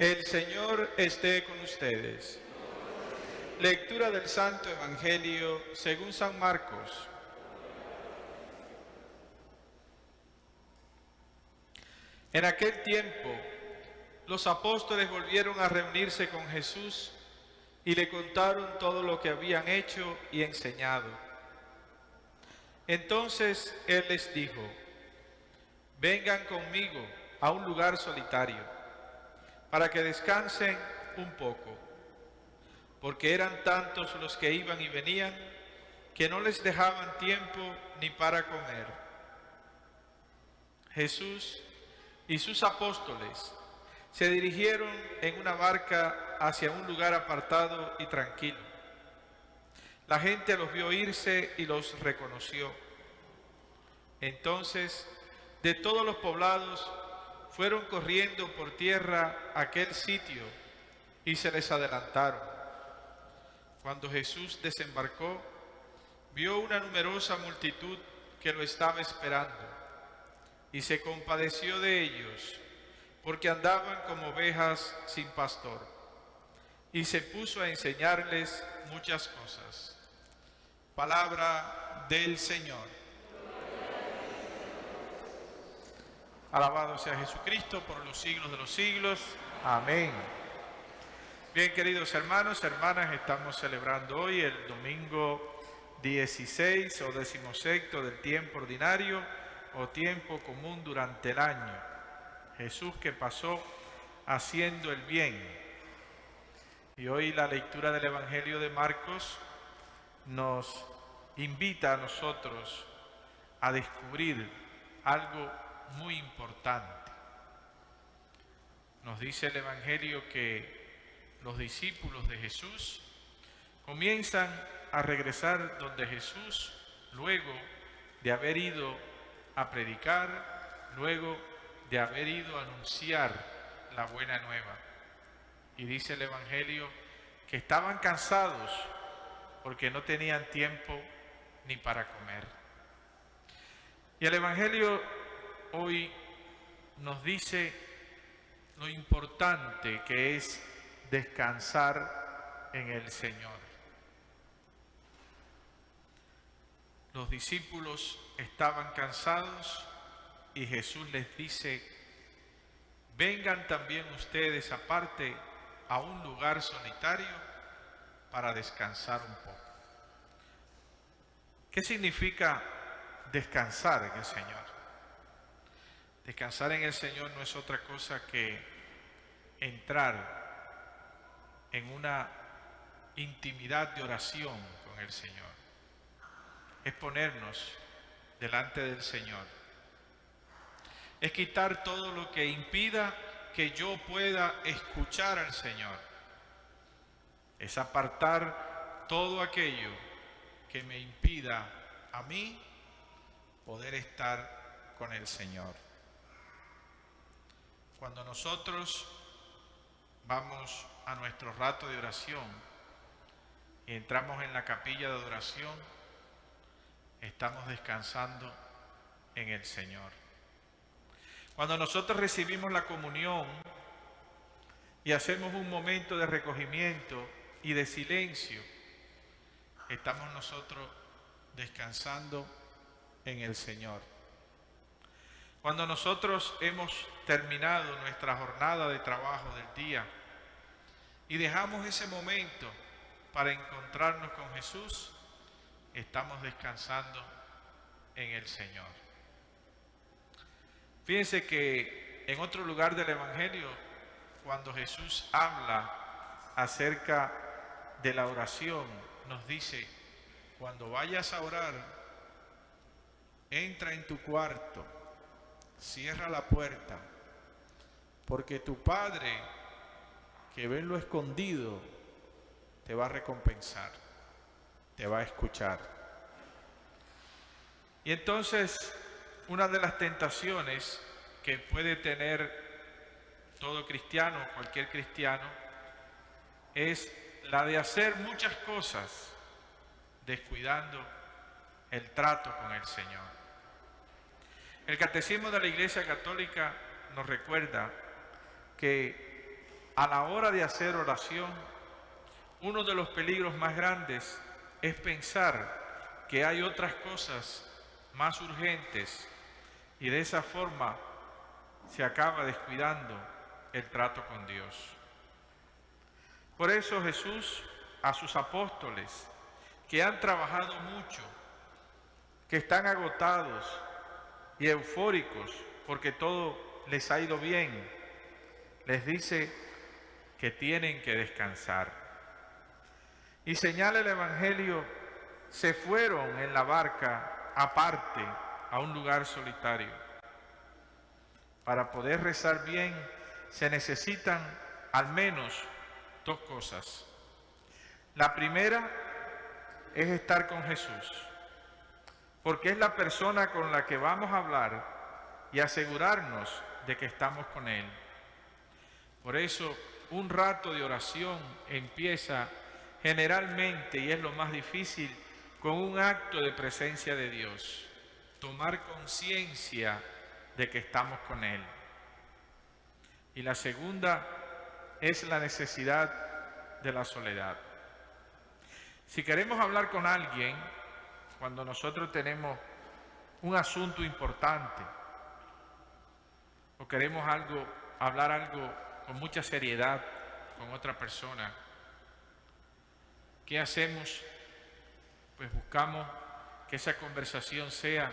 El Señor esté con ustedes. Lectura del Santo Evangelio según San Marcos. En aquel tiempo, los apóstoles volvieron a reunirse con Jesús y le contaron todo lo que habían hecho y enseñado. Entonces Él les dijo: vengan conmigo a un lugar solitario, para que descansen un poco, porque eran tantos los que iban y venían, que no les dejaban tiempo ni para comer. Jesús y sus apóstoles se dirigieron en una barca hacia un lugar apartado y tranquilo. La gente los vio irse y los reconoció. Entonces, de todos los poblados fueron corriendo por tierra a aquel sitio y se les adelantaron. Cuando Jesús desembarcó, vio una numerosa multitud que lo estaba esperando y se compadeció de ellos, porque andaban como ovejas sin pastor, y se puso a enseñarles muchas cosas. Palabra del Señor. Alabado sea Jesucristo por los siglos de los siglos. Amén. Bien, queridos hermanos, hermanas, estamos celebrando hoy el domingo 16 o 16º del tiempo ordinario o tiempo común durante el año. Jesús que pasó haciendo el bien. Y hoy la lectura del Evangelio de Marcos nos invita a nosotros a descubrir algo muy importante. Nos dice el Evangelio que los discípulos de Jesús comienzan a regresar donde Jesús, luego de haber ido a predicar, luego de haber ido a anunciar la buena nueva. Y dice el Evangelio que estaban cansados porque no tenían tiempo ni para comer. Y el Evangelio hoy nos dice lo importante que es descansar en el Señor. Los discípulos estaban cansados y Jesús les dice: vengan también ustedes aparte a un lugar solitario para descansar un poco. ¿Qué significa descansar en el Señor? Descansar en el Señor no es otra cosa que entrar en una intimidad de oración con el Señor. Es ponernos delante del Señor. Es quitar todo lo que impida que yo pueda escuchar al Señor. Es apartar todo aquello que me impida a mí poder estar con el Señor. Cuando nosotros vamos a nuestro rato de oración y entramos en la capilla de adoración, estamos descansando en el Señor. Cuando nosotros recibimos la comunión y hacemos un momento de recogimiento y de silencio, estamos nosotros descansando en el Señor. Cuando nosotros hemos terminado nuestra jornada de trabajo del día y dejamos ese momento para encontrarnos con Jesús, estamos descansando en el Señor. Fíjense que en otro lugar del Evangelio, cuando Jesús habla acerca de la oración, nos dice: cuando vayas a orar, entra en tu cuarto, cierra la puerta, porque tu Padre, que ve en lo escondido, te va a recompensar, te va a escuchar. Y entonces, una de las tentaciones que puede tener todo cristiano, cualquier cristiano, es la de hacer muchas cosas descuidando el trato con el Señor. El Catecismo de la Iglesia Católica nos recuerda que a la hora de hacer oración, uno de los peligros más grandes es pensar que hay otras cosas más urgentes y de esa forma se acaba descuidando el trato con Dios. Por eso Jesús a sus apóstoles que han trabajado mucho, que están agotados y eufóricos porque todo les ha ido bien, les dice que tienen que descansar. Y señala el Evangelio, se fueron en la barca aparte a un lugar solitario. Para poder rezar bien se necesitan al menos dos cosas. La primera es estar con Jesús, porque es la persona con la que vamos a hablar y asegurarnos de que estamos con Él. Por eso, un rato de oración empieza generalmente, y es lo más difícil, con un acto de presencia de Dios. Tomar conciencia de que estamos con Él. Y la segunda es la necesidad de la soledad. Si queremos hablar con alguien, cuando nosotros tenemos un asunto importante, o queremos hablar algo con mucha seriedad con otra persona, ¿qué hacemos? Pues buscamos que esa conversación sea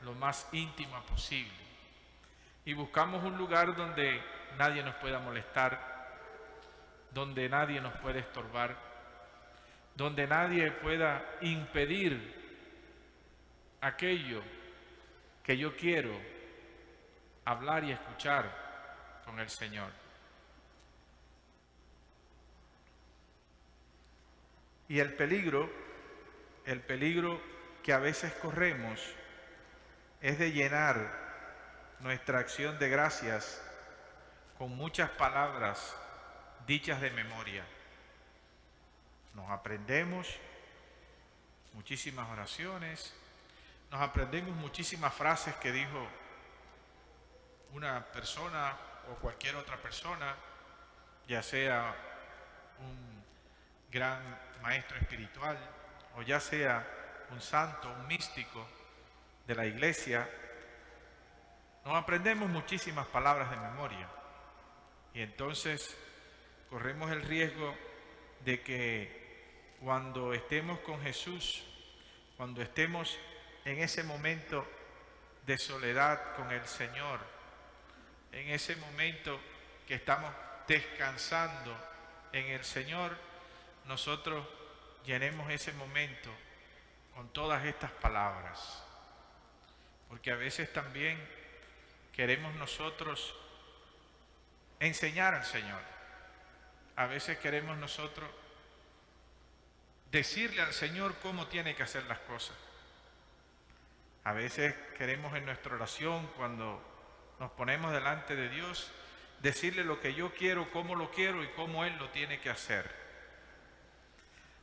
lo más íntima posible. Y buscamos un lugar donde nadie nos pueda molestar, donde nadie nos pueda estorbar, donde nadie pueda impedir aquello que yo quiero hablar y escuchar con el Señor. Y el peligro que a veces corremos es de llenar nuestra acción de gracias con muchas palabras dichas de memoria. Nos aprendemos muchísimas oraciones, nos aprendemos muchísimas frases que dijo una persona o cualquier otra persona, ya sea un gran maestro espiritual o ya sea un santo, un místico de la iglesia. Nos aprendemos muchísimas palabras de memoria y entonces corremos el riesgo de que cuando estemos con Jesús, cuando estemos en ese momento de soledad con el Señor, en ese momento que estamos descansando en el Señor, nosotros llenemos ese momento con todas estas palabras. Porque a veces también queremos nosotros enseñar al Señor. A veces queremos nosotros decirle al Señor cómo tiene que hacer las cosas. A veces queremos en nuestra oración, cuando nos ponemos delante de Dios, decirle lo que yo quiero, cómo lo quiero y cómo Él lo tiene que hacer.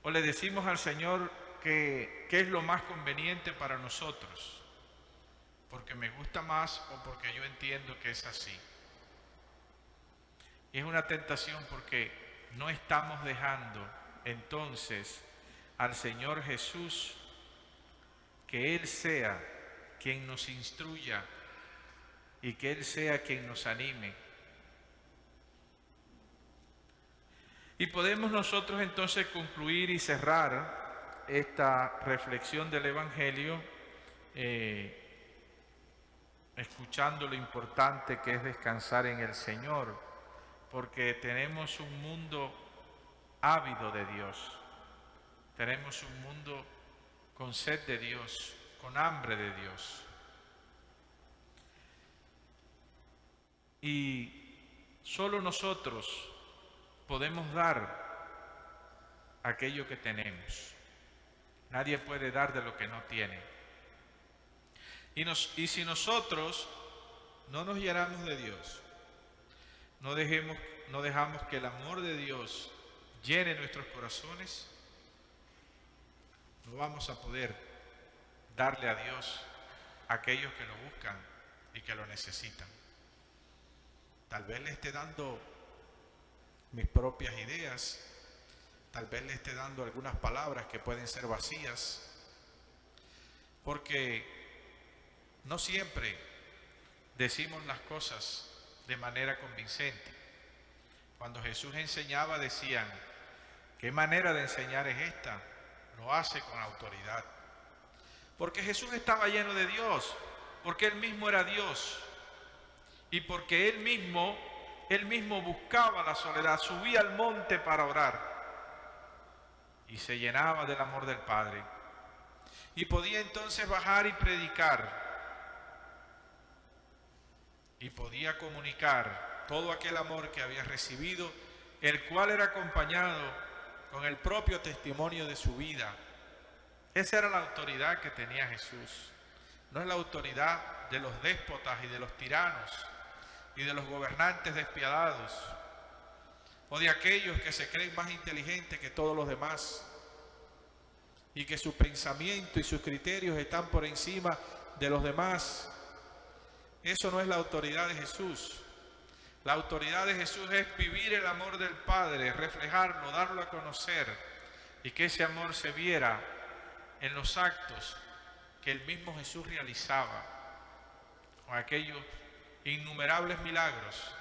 O le decimos al Señor qué es lo más conveniente para nosotros, porque me gusta más o porque yo entiendo que es así. Y es una tentación porque no estamos dejando entonces al Señor Jesús que Él sea quien nos instruya y que Él sea quien nos anime. Y podemos nosotros entonces concluir y cerrar esta reflexión del Evangelio escuchando lo importante que es descansar en el Señor, porque tenemos un mundo ávido de Dios, tenemos un mundo con sed de Dios, con hambre de Dios. Y solo nosotros podemos dar aquello que tenemos. Nadie puede dar de lo que no tiene. Y si nosotros no nos llenamos de Dios, no dejamos que el amor de Dios llene nuestros corazones, no vamos a poder darle a Dios a aquellos que lo buscan y que lo necesitan. Tal vez le esté dando mis propias ideas, tal vez le esté dando algunas palabras que pueden ser vacías, porque no siempre decimos las cosas de manera convincente. Cuando Jesús enseñaba decían, ¿qué manera de enseñar es esta? Lo hace con autoridad. Porque Jesús estaba lleno de Dios, porque Él mismo era Dios y porque Él mismo buscaba la soledad, subía al monte para orar y se llenaba del amor del Padre. Y podía entonces bajar y predicar y podía comunicar todo aquel amor que había recibido, el cual era acompañado con el propio testimonio de su vida. Esa era la autoridad que tenía Jesús. No es la autoridad de los déspotas y de los tiranos y de los gobernantes despiadados o de aquellos que se creen más inteligentes que todos los demás y que su pensamiento y sus criterios están por encima de los demás. Eso no es la autoridad de Jesús. La autoridad de Jesús es vivir el amor del Padre, reflejarlo, darlo a conocer y que ese amor se viera en los actos que el mismo Jesús realizaba, con aquellos innumerables milagros.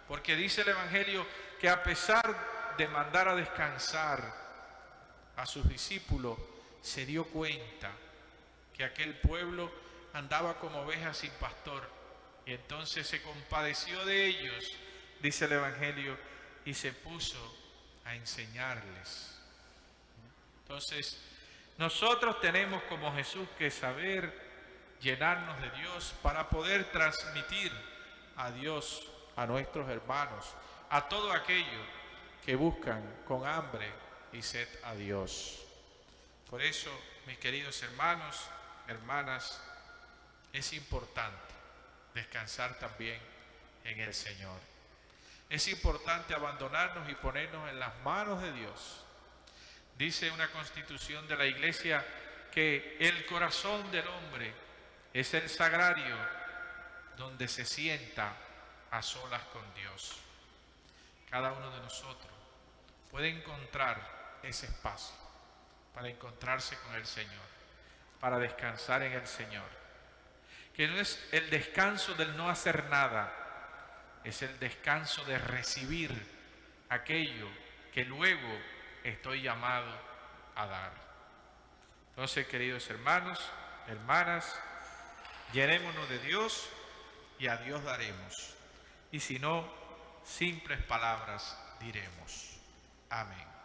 Porque dice el Evangelio que a pesar de mandar a descansar a sus discípulos, se dio cuenta que aquel pueblo andaba como ovejas sin pastor. Y entonces se compadeció de ellos, dice el Evangelio, y se puso a enseñarles. Entonces, nosotros tenemos como Jesús que saber llenarnos de Dios para poder transmitir a Dios, a nuestros hermanos, a todo aquello que buscan con hambre y sed a Dios. Por eso, mis queridos hermanos, hermanas, es importante descansar también en el Señor. Es importante abandonarnos y ponernos en las manos de Dios. Dice una constitución de la Iglesia que el corazón del hombre es el sagrario donde se sienta a solas con Dios. Cada uno de nosotros puede encontrar ese espacio para encontrarse con el Señor, para descansar en el Señor. Que no es el descanso del no hacer nada, es el descanso de recibir aquello que luego estoy llamado a dar. Entonces, queridos hermanos, hermanas, llenémonos de Dios y a Dios daremos. Y si no, simples palabras diremos. Amén.